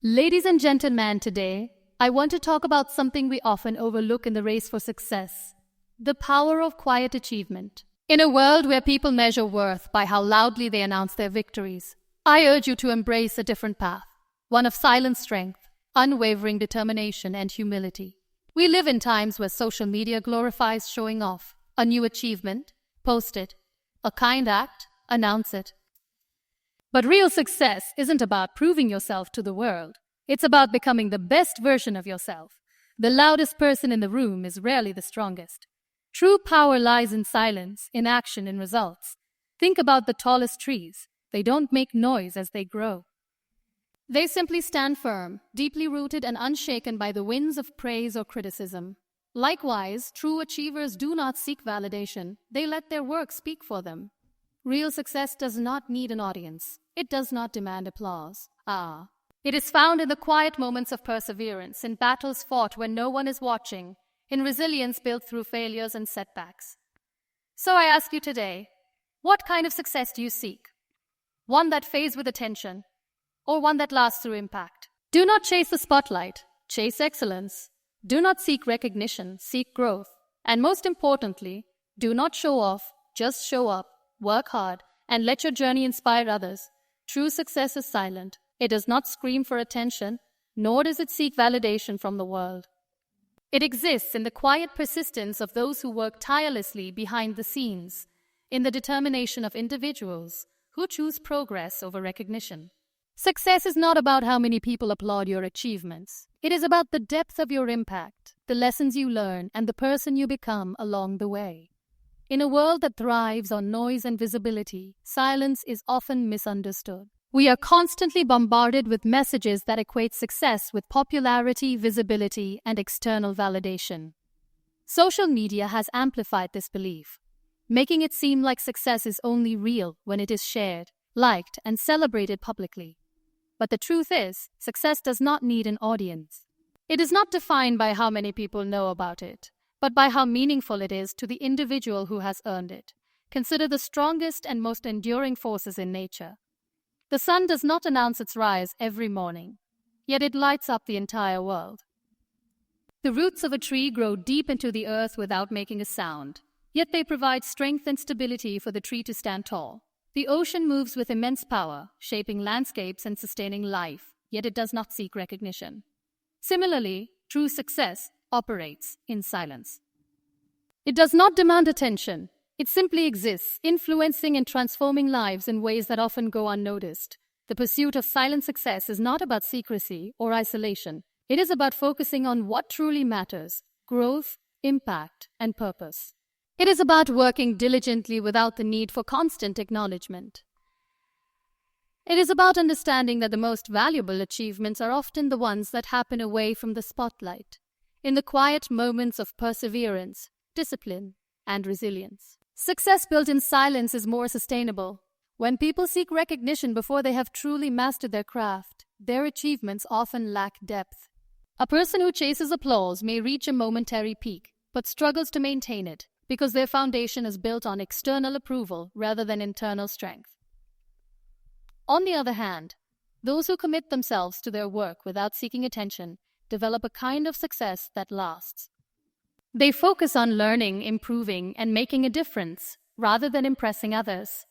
Ladies and gentlemen, today I want to talk about something we often overlook in the race for success: the power of quiet achievement. In a world where people measure worth by how loudly they announce their victories, I urge you to embrace a different path, one of silent strength, unwavering determination, and humility. We live in times where social media glorifies showing off. A new achievement, post it. A kind act, announce it. But real success isn't about proving yourself to the world. It's about becoming the best version of yourself. The loudest person in the room is rarely the strongest. True power lies in silence, in action, in results. Think about the tallest trees. They don't make noise as they grow. They simply stand firm, deeply rooted and unshaken by the winds of praise or criticism. Likewise, true achievers do not seek validation. They let their work speak for them. Real success does not need an audience. It does not demand applause. It is found in the quiet moments of perseverance, in battles fought when no one is watching, in resilience built through failures and setbacks. So I ask you today, what kind of success do you seek? One that fades with attention, or one that lasts through impact? Do not chase the spotlight, chase excellence. Do not seek recognition, seek growth. And most importantly, do not show off, just show up, work hard, and let your journey inspire others. True success is silent. It does not scream for attention, nor does it seek validation from the world. It exists in the quiet persistence of those who work tirelessly behind the scenes, in the determination of individuals who choose progress over recognition. Success is not about how many people applaud your achievements. It is about the depth of your impact, the lessons you learn, and the person you become along the way. In a world that thrives on noise and visibility, silence is often misunderstood. We are constantly bombarded with messages that equate success with popularity, visibility, and external validation. Social media has amplified this belief, making it seem like success is only real when it is shared, liked, and celebrated publicly. But the truth is, success does not need an audience. It is not defined by how many people know about it, but by how meaningful it is to the individual who has earned it. Consider the strongest and most enduring forces in nature. The sun does not announce its rise every morning, yet it lights up the entire world. The roots of a tree grow deep into the earth without making a sound, yet they provide strength and stability for the tree to stand tall. The ocean moves with immense power, shaping landscapes and sustaining life, yet it does not seek recognition. Similarly, true success operates in silence. It does not demand attention. It simply exists, influencing and transforming lives in ways that often go unnoticed. The pursuit of silent success is not about secrecy or isolation. It is about focusing on what truly matters: growth, impact, and purpose. It is about working diligently without the need for constant acknowledgement. It is about understanding that the most valuable achievements are often the ones that happen away from the spotlight, in the quiet moments of perseverance, discipline, and resilience. Success built in silence is more sustainable. When people seek recognition before they have truly mastered their craft, their achievements often lack depth. A person who chases applause may reach a momentary peak, but struggles to maintain it, because their foundation is built on external approval rather than internal strength. On the other hand, those who commit themselves to their work without seeking attention develop a kind of success that lasts. They focus on learning, improving, and making a difference, rather than impressing others.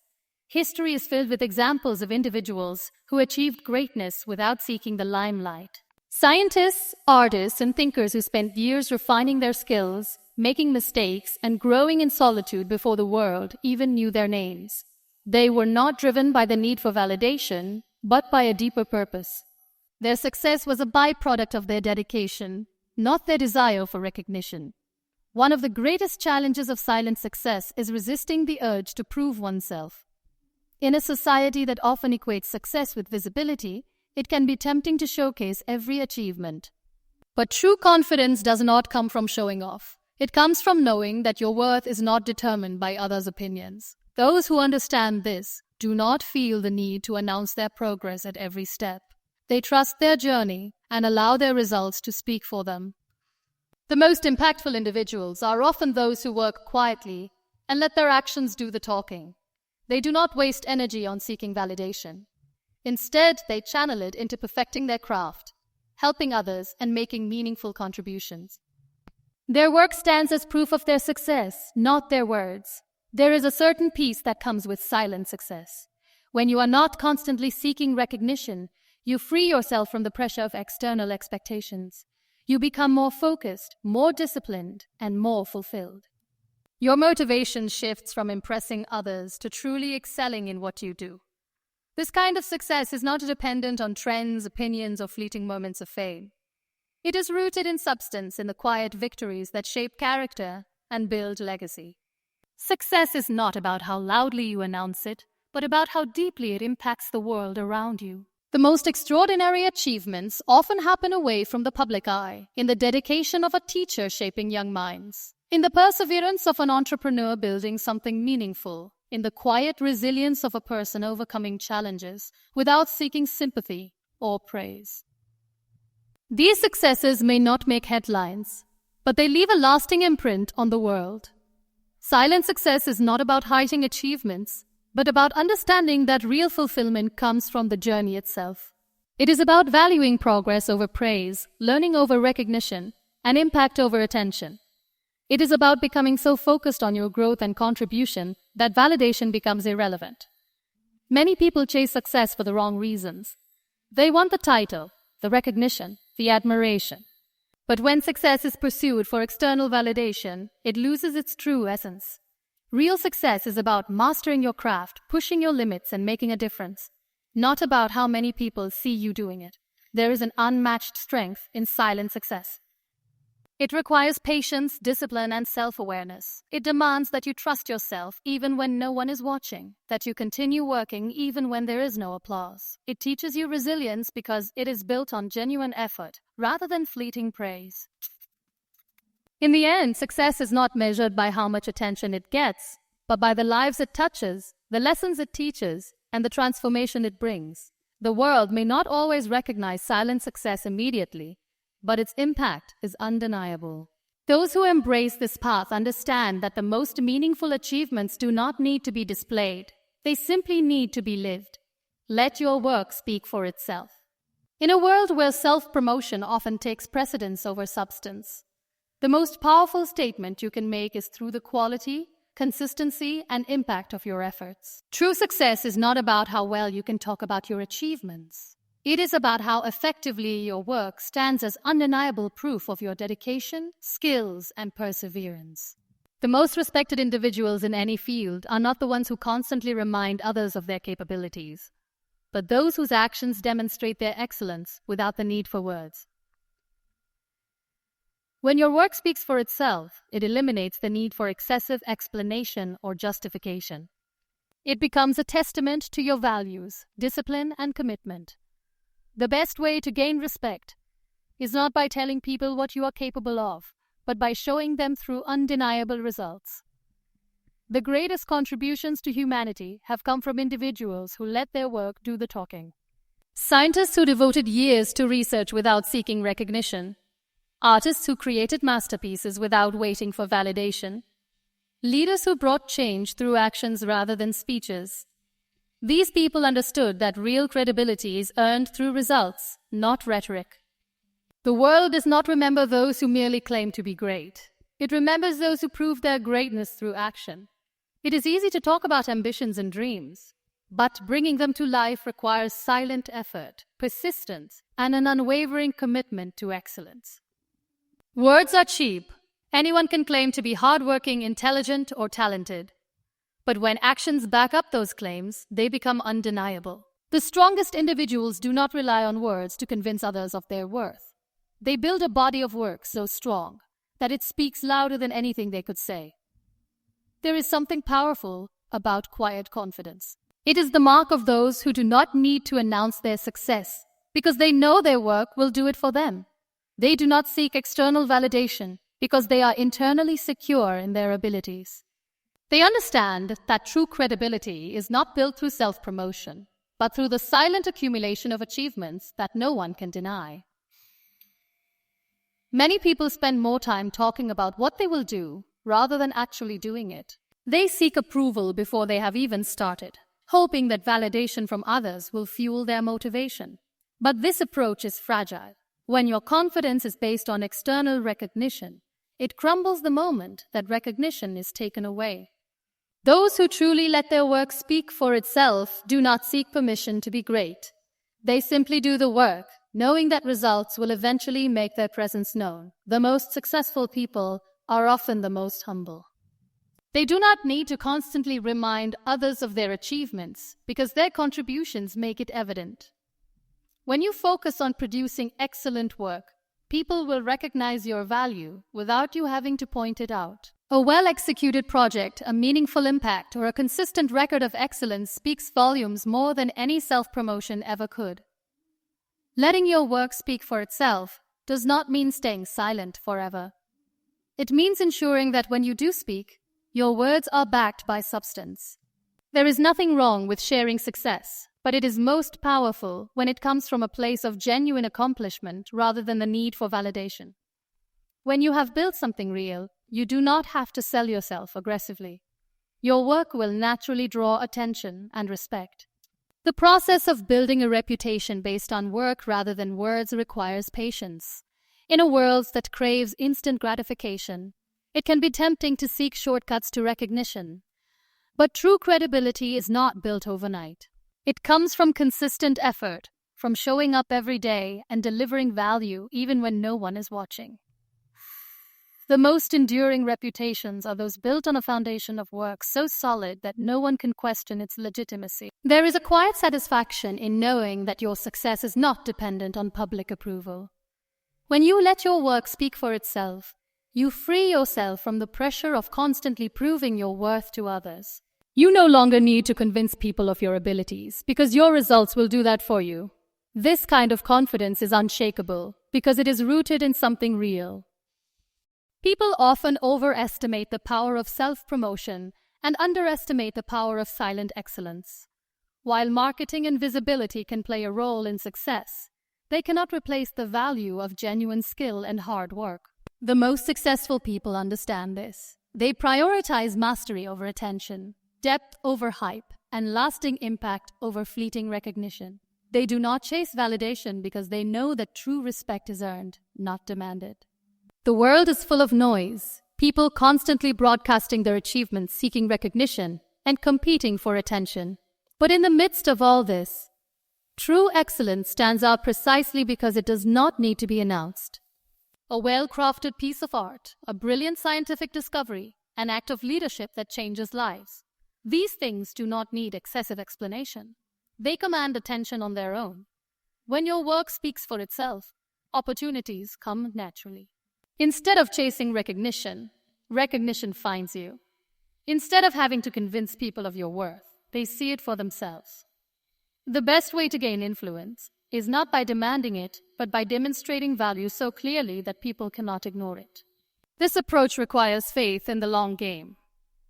History is filled with examples of individuals who achieved greatness without seeking the limelight. Scientists, artists, and thinkers who spent years refining their skills, making mistakes, and growing in solitude before the world even knew their names. They were not driven by the need for validation, but by a deeper purpose. Their success was a byproduct of their dedication, not their desire for recognition. One of the greatest challenges of silent success is resisting the urge to prove oneself. In a society that often equates success with visibility, it can be tempting to showcase every achievement. But true confidence does not come from showing off. It comes from knowing that your worth is not determined by others' opinions. Those who understand this do not feel the need to announce their progress at every step. They trust their journey and allow their results to speak for them. The most impactful individuals are often those who work quietly and let their actions do the talking. They do not waste energy on seeking validation. Instead, they channel it into perfecting their craft, helping others, and making meaningful contributions. Their work stands as proof of their success, not their words. There is a certain peace that comes with silent success. When you are not constantly seeking recognition, you free yourself from the pressure of external expectations. You become more focused, more disciplined, and more fulfilled. Your motivation shifts from impressing others to truly excelling in what you do. This kind of success is not dependent on trends, opinions, or fleeting moments of fame. It is rooted in substance, in the quiet victories that shape character and build legacy. Success is not about how loudly you announce it, but about how deeply it impacts the world around you. The most extraordinary achievements often happen away from the public eye, in the dedication of a teacher shaping young minds, in the perseverance of an entrepreneur building something meaningful, in the quiet resilience of a person overcoming challenges without seeking sympathy or praise. These successes may not make headlines, but they leave a lasting imprint on the world. Silent success is not about hiding achievements, but about understanding that real fulfillment comes from the journey itself. It is about valuing progress over praise, learning over recognition, and impact over attention. It is about becoming so focused on your growth and contribution that validation becomes irrelevant. Many people chase success for the wrong reasons. They want the title, the recognition, the admiration. But when success is pursued for external validation, it loses its true essence. Real success is about mastering your craft, pushing your limits, and making a difference. Not about how many people see you doing it. There is an unmatched strength in silent success. It requires patience, discipline, and self-awareness. It demands that you trust yourself even when no one is watching, that you continue working even when there is no applause. It teaches you resilience because it is built on genuine effort rather than fleeting praise. In the end, success is not measured by how much attention it gets, but by the lives it touches, the lessons it teaches, and the transformation it brings. The world may not always recognize silent success immediately, but its impact is undeniable. Those who embrace this path understand that the most meaningful achievements do not need to be displayed. They simply need to be lived. Let your work speak for itself. In a world where self-promotion often takes precedence over substance, the most powerful statement you can make is through the quality, consistency, and impact of your efforts. True success is not about how well you can talk about your achievements. It is about how effectively your work stands as undeniable proof of your dedication, skills, and perseverance. The most respected individuals in any field are not the ones who constantly remind others of their capabilities, but those whose actions demonstrate their excellence without the need for words. When your work speaks for itself, it eliminates the need for excessive explanation or justification. It becomes a testament to your values, discipline, and commitment. The best way to gain respect is not by telling people what you are capable of, but by showing them through undeniable results. The greatest contributions to humanity have come from individuals who let their work do the talking. Scientists who devoted years to research without seeking recognition, artists who created masterpieces without waiting for validation, leaders who brought change through actions rather than speeches. These people understood that real credibility is earned through results, not rhetoric. The world does not remember those who merely claim to be great. It remembers those who prove their greatness through action. It is easy to talk about ambitions and dreams, but bringing them to life requires silent effort, persistence, and an unwavering commitment to excellence. Words are cheap. Anyone can claim to be hardworking, intelligent, or talented. But when actions back up those claims, they become undeniable. The strongest individuals do not rely on words to convince others of their worth. They build a body of work so strong that it speaks louder than anything they could say. There is something powerful about quiet confidence. It is the mark of those who do not need to announce their success because they know their work will do it for them. They do not seek external validation because they are internally secure in their abilities. They understand that true credibility is not built through self-promotion, but through the silent accumulation of achievements that no one can deny. Many people spend more time talking about what they will do rather than actually doing it. They seek approval before they have even started. hoping that validation from others will fuel their motivation. But this approach is fragile. When your confidence is based on external recognition, it crumbles the moment that recognition is taken away. Those who truly let their work speak for itself do not seek permission to be great. They simply do the work, knowing that results will eventually make their presence known. The most successful people are often the most humble. They do not need to constantly remind others of their achievements because their contributions make it evident. When you focus on producing excellent work, people will recognize your value without you having to point it out. A well-executed project, a meaningful impact, or a consistent record of excellence speaks volumes more than any self-promotion ever could. Letting your work speak for itself does not mean staying silent forever. It means ensuring that when you do speak, your words are backed by substance. There is nothing wrong with sharing success, but it is most powerful when it comes from a place of genuine accomplishment rather than the need for validation. When you have built something real, you do not have to sell yourself aggressively. Your work will naturally draw attention and respect. The process of building a reputation based on work rather than words requires patience. In a world that craves instant gratification, it can be tempting to seek shortcuts to recognition. But true credibility is not built overnight. It comes from consistent effort, from showing up every day and delivering value even when no one is watching. The most enduring reputations are those built on a foundation of work so solid that no one can question its legitimacy. There is a quiet satisfaction in knowing that your success is not dependent on public approval. When you let your work speak for itself, you free yourself from the pressure of constantly proving your worth to others. You no longer need to convince people of your abilities because your results will do that for you. This kind of confidence is unshakable because it is rooted in something real. People often overestimate the power of self-promotion and underestimate the power of silent excellence. While marketing and visibility can play a role in success, they cannot replace the value of genuine skill and hard work. The most successful people understand this. They prioritize mastery over attention, depth over hype, and lasting impact over fleeting recognition. They do not chase validation because they know that true respect is earned, not demanded. The world is full of noise, people constantly broadcasting their achievements, seeking recognition, and competing for attention. But in the midst of all this, true excellence stands out precisely because it does not need to be announced. A well-crafted piece of art, a brilliant scientific discovery, an act of leadership that changes lives. These things do not need excessive explanation. They command attention on their own. When your work speaks for itself, opportunities come naturally. Instead of chasing recognition, recognition finds you. Instead of having to convince people of your worth, they see it for themselves. The best way to gain influence is not by demanding it, but by demonstrating value so clearly that people cannot ignore it. This approach requires faith in the long game.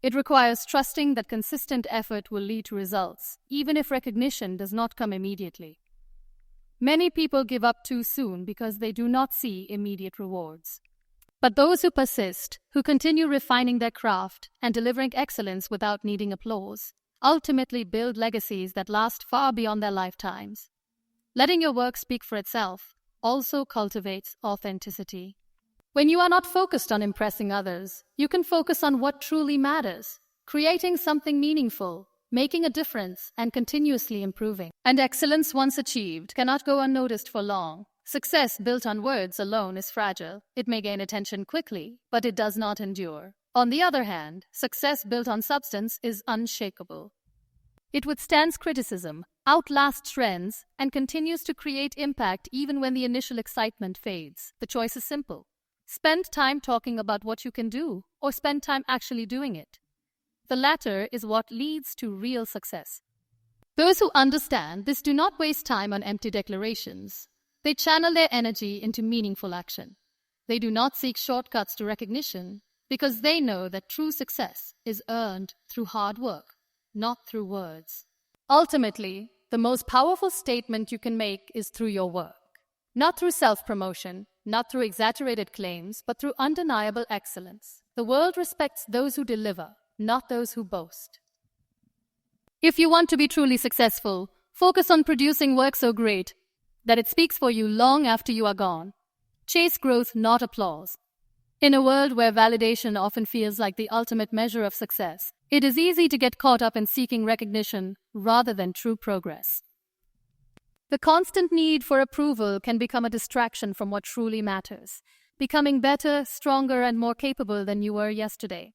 It requires trusting that consistent effort will lead to results, even if recognition does not come immediately. Many people give up too soon because they do not see immediate rewards. But those who persist, who continue refining their craft and delivering excellence without needing applause, ultimately build legacies that last far beyond their lifetimes. Letting your work speak for itself also cultivates authenticity. When you are not focused on impressing others, you can focus on what truly matters, creating something meaningful, making a difference, and continuously improving. And excellence once achieved cannot go unnoticed for long. Success built on words alone is fragile. It may gain attention quickly, but it does not endure. On the other hand, success built on substance is unshakable. It withstands criticism, outlasts trends, and continues to create impact even when the initial excitement fades. The choice is simple. Spend time talking about what you can do, or spend time actually doing it. The latter is what leads to real success. Those who understand this do not waste time on empty declarations. They channel their energy into meaningful action. They do not seek shortcuts to recognition because they know that true success is earned through hard work, not through words. Ultimately, the most powerful statement you can make is through your work. Not through self-promotion, not through exaggerated claims, but through undeniable excellence. The world respects those who deliver, not those who boast. If you want to be truly successful, focus on producing work so great that it speaks for you long after you are gone. Chase growth, not applause. In a world where validation often feels like the ultimate measure of success, it is easy to get caught up in seeking recognition rather than true progress. The constant need for approval can become a distraction from what truly matters, becoming better, stronger, and more capable than you were yesterday.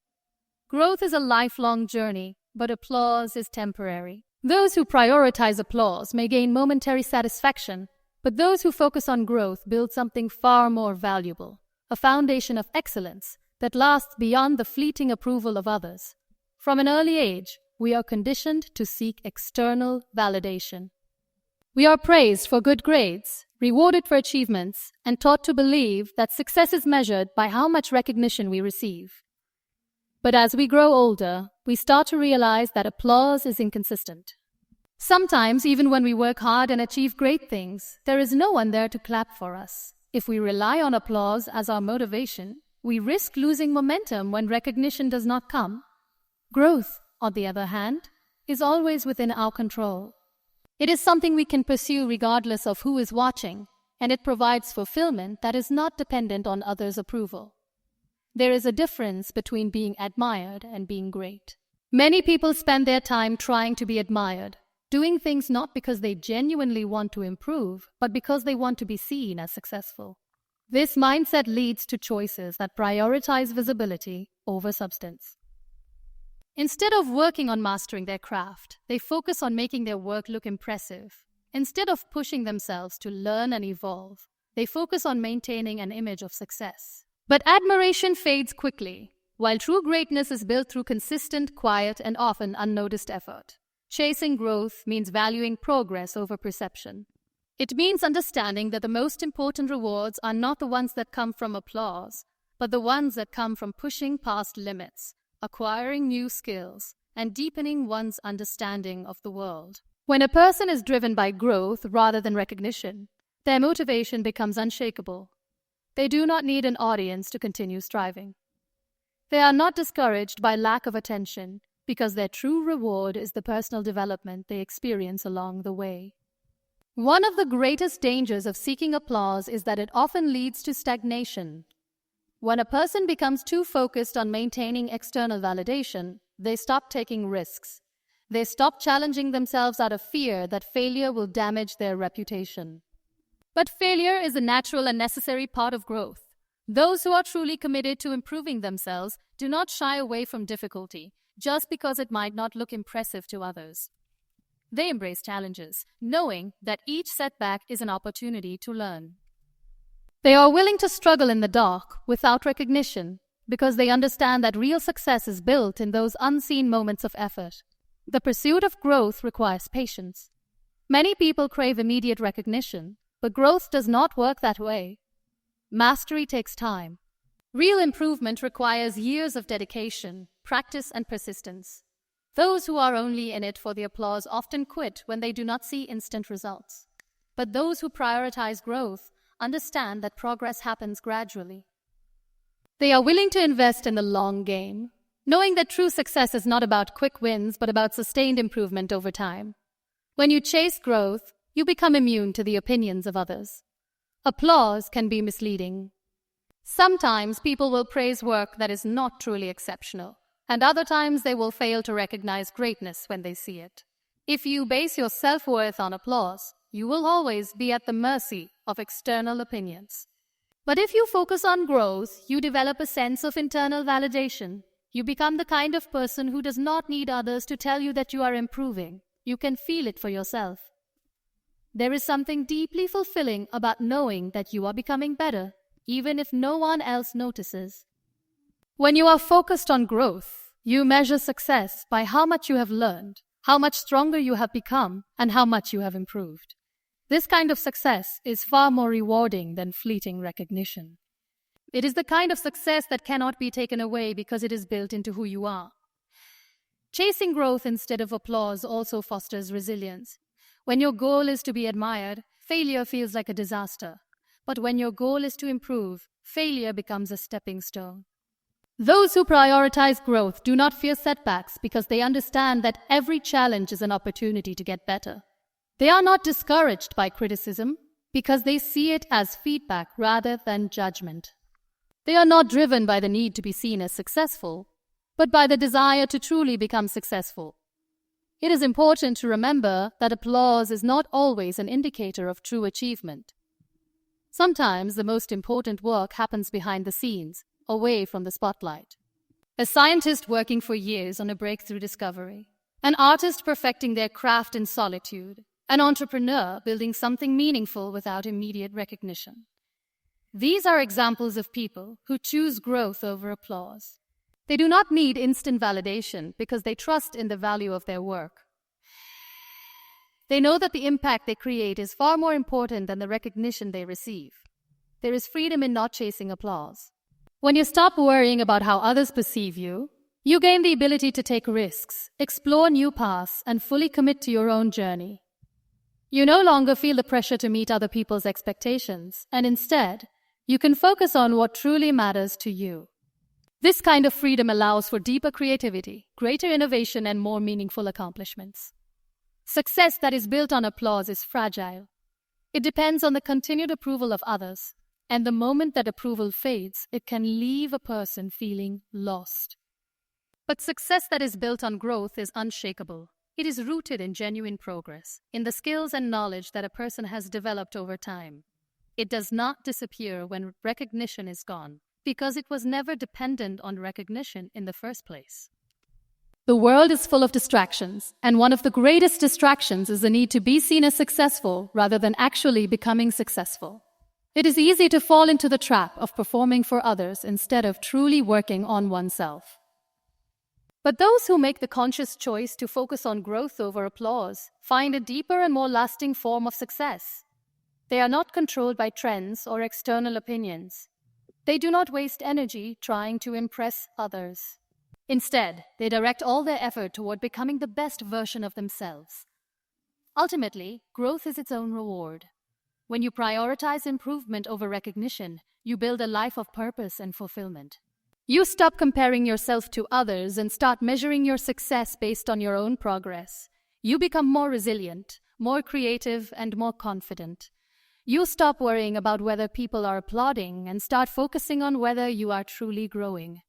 Growth is a lifelong journey, but applause is temporary. Those who prioritize applause may gain momentary satisfaction, but those who focus on growth build something far more valuable, a foundation of excellence that lasts beyond the fleeting approval of others. From an early age, we are conditioned to seek external validation. We are praised for good grades, rewarded for achievements, and taught to believe that success is measured by how much recognition we receive. But as we grow older, we start to realize that applause is inconsistent. Sometimes, even when we work hard and achieve great things, there is no one there to clap for us. If we rely on applause as our motivation, we risk losing momentum when recognition does not come. Growth, on the other hand, is always within our control. It is something we can pursue regardless of who is watching, and it provides fulfillment that is not dependent on others' approval. There is a difference between being admired and being great. Many people spend their time trying to be admired, doing things not because they genuinely want to improve, but because they want to be seen as successful. This mindset leads to choices that prioritize visibility over substance. Instead of working on mastering their craft, they focus on making their work look impressive. Instead of pushing themselves to learn and evolve, they focus on maintaining an image of success. But admiration fades quickly, while true greatness is built through consistent, quiet, and often unnoticed effort. Chasing growth means valuing progress over perception. It means understanding that the most important rewards are not the ones that come from applause, but the ones that come from pushing past limits, acquiring new skills, and deepening one's understanding of the world. When a person is driven by growth rather than recognition, their motivation becomes unshakable. They do not need an audience to continue striving. They are not discouraged by lack of attention because their true reward is the personal development they experience along the way. One of the greatest dangers of seeking applause is that it often leads to stagnation. When a person becomes too focused on maintaining external validation, they stop taking risks. They stop challenging themselves out of fear that failure will damage their reputation. But failure is a natural and necessary part of growth. Those who are truly committed to improving themselves do not shy away from difficulty just because it might not look impressive to others. They embrace challenges, knowing that each setback is an opportunity to learn. They are willing to struggle in the dark without recognition because they understand that real success is built in those unseen moments of effort. The pursuit of growth requires patience. Many people crave immediate recognition, but growth does not work that way. Mastery takes time. Real improvement requires years of dedication, practice, and persistence. Those who are only in it for the applause often quit when they do not see instant results. But those who prioritize growth understand that progress happens gradually. They are willing to invest in the long game, knowing that true success is not about quick wins but about sustained improvement over time. When you chase growth, you become immune to the opinions of others. Applause can be misleading. Sometimes people will praise work that is not truly exceptional, and other times they will fail to recognize greatness when they see it. If you base your self-worth on applause, you will always be at the mercy of external opinions. But if you focus on growth, you develop a sense of internal validation. You become the kind of person who does not need others to tell you that you are improving. You can feel it for yourself. There is something deeply fulfilling about knowing that you are becoming better, even if no one else notices. When you are focused on growth, you measure success by how much you have learned, how much stronger you have become, and how much you have improved. This kind of success is far more rewarding than fleeting recognition. It is the kind of success that cannot be taken away because it is built into who you are. Chasing growth instead of applause also fosters resilience. When your goal is to be admired, failure feels like a disaster. But when your goal is to improve, failure becomes a stepping stone. Those who prioritize growth do not fear setbacks because they understand that every challenge is an opportunity to get better. They are not discouraged by criticism because they see it as feedback rather than judgment. They are not driven by the need to be seen as successful, but by the desire to truly become successful. It is important to remember that applause is not always an indicator of true achievement. Sometimes the most important work happens behind the scenes, away from the spotlight. A scientist working for years on a breakthrough discovery, an artist perfecting their craft in solitude, an entrepreneur building something meaningful without immediate recognition. These are examples of people who choose growth over applause. They do not need instant validation because they trust in the value of their work. They know that the impact they create is far more important than the recognition they receive. There is freedom in not chasing applause. When you stop worrying about how others perceive you, you gain the ability to take risks, explore new paths, and fully commit to your own journey. You no longer feel the pressure to meet other people's expectations, and instead, you can focus on what truly matters to you. This kind of freedom allows for deeper creativity, greater innovation, and more meaningful accomplishments. Success that is built on applause is fragile. It depends on the continued approval of others, and the moment that approval fades, it can leave a person feeling lost. But success that is built on growth is unshakable. It is rooted in genuine progress, in the skills and knowledge that a person has developed over time. It does not disappear when recognition is gone, because it was never dependent on recognition in the first place. The world is full of distractions, and one of the greatest distractions is the need to be seen as successful rather than actually becoming successful. It is easy to fall into the trap of performing for others instead of truly working on oneself. But those who make the conscious choice to focus on growth over applause find a deeper and more lasting form of success. They are not controlled by trends or external opinions. They do not waste energy trying to impress others. Instead, they direct all their effort toward becoming the best version of themselves. Ultimately, growth is its own reward. When you prioritize improvement over recognition, you build a life of purpose and fulfillment. You stop comparing yourself to others and start measuring your success based on your own progress. You become more resilient, more creative, and more confident. You stop worrying about whether people are applauding and start focusing on whether you are truly growing.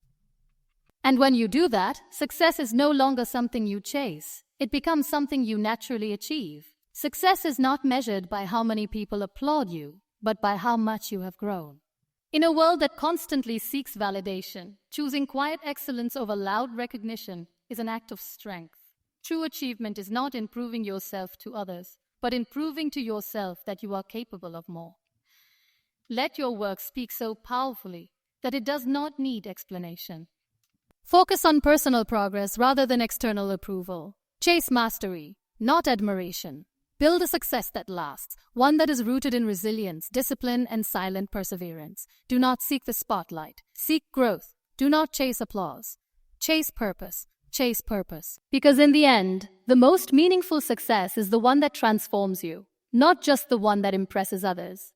And when you do that, success is no longer something you chase. It becomes something you naturally achieve. Success is not measured by how many people applaud you, but by how much you have grown. In a world that constantly seeks validation, choosing quiet excellence over loud recognition is an act of strength. True achievement is not in proving yourself to others, but in proving to yourself that you are capable of more. Let your work speak so powerfully that it does not need explanation. Focus on personal progress rather than external approval. Chase mastery, not admiration. Build a success that lasts, one that is rooted in resilience, discipline, and silent perseverance. Do not seek the spotlight. Seek growth. Do not chase applause. Chase purpose. Chase purpose. Because in the end, the most meaningful success is the one that transforms you, not just the one that impresses others.